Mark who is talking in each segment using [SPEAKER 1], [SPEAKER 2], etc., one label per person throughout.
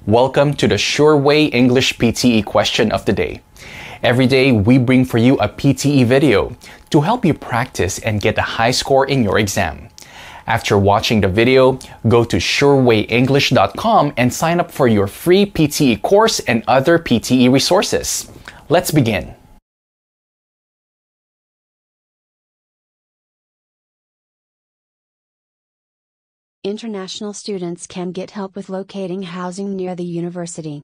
[SPEAKER 1] Welcome to the Sure Way English PTE question of the day. Every day, we bring for you a PTE video to help you practice and get a high score in your exam. After watching the video, go to sureway.english.com and sign up for your free PTE course and other PTE resources. Let's begin.
[SPEAKER 2] International students can get help with locating housing near the university.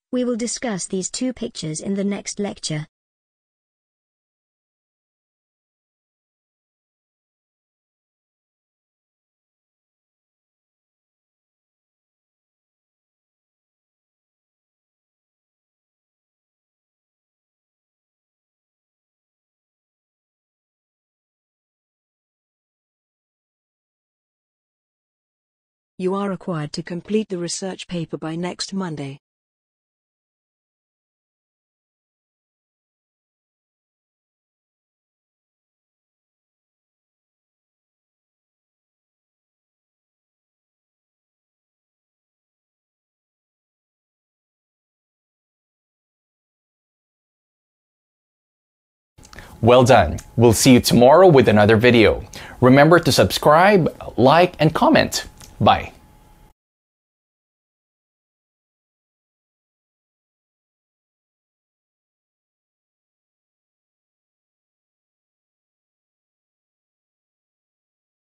[SPEAKER 3] We will discuss these two pictures in the next lecture.
[SPEAKER 4] You are required to complete the research paper by next Monday.
[SPEAKER 1] Well done. We'll see you tomorrow with another video. Remember to subscribe, like, and comment. Bye.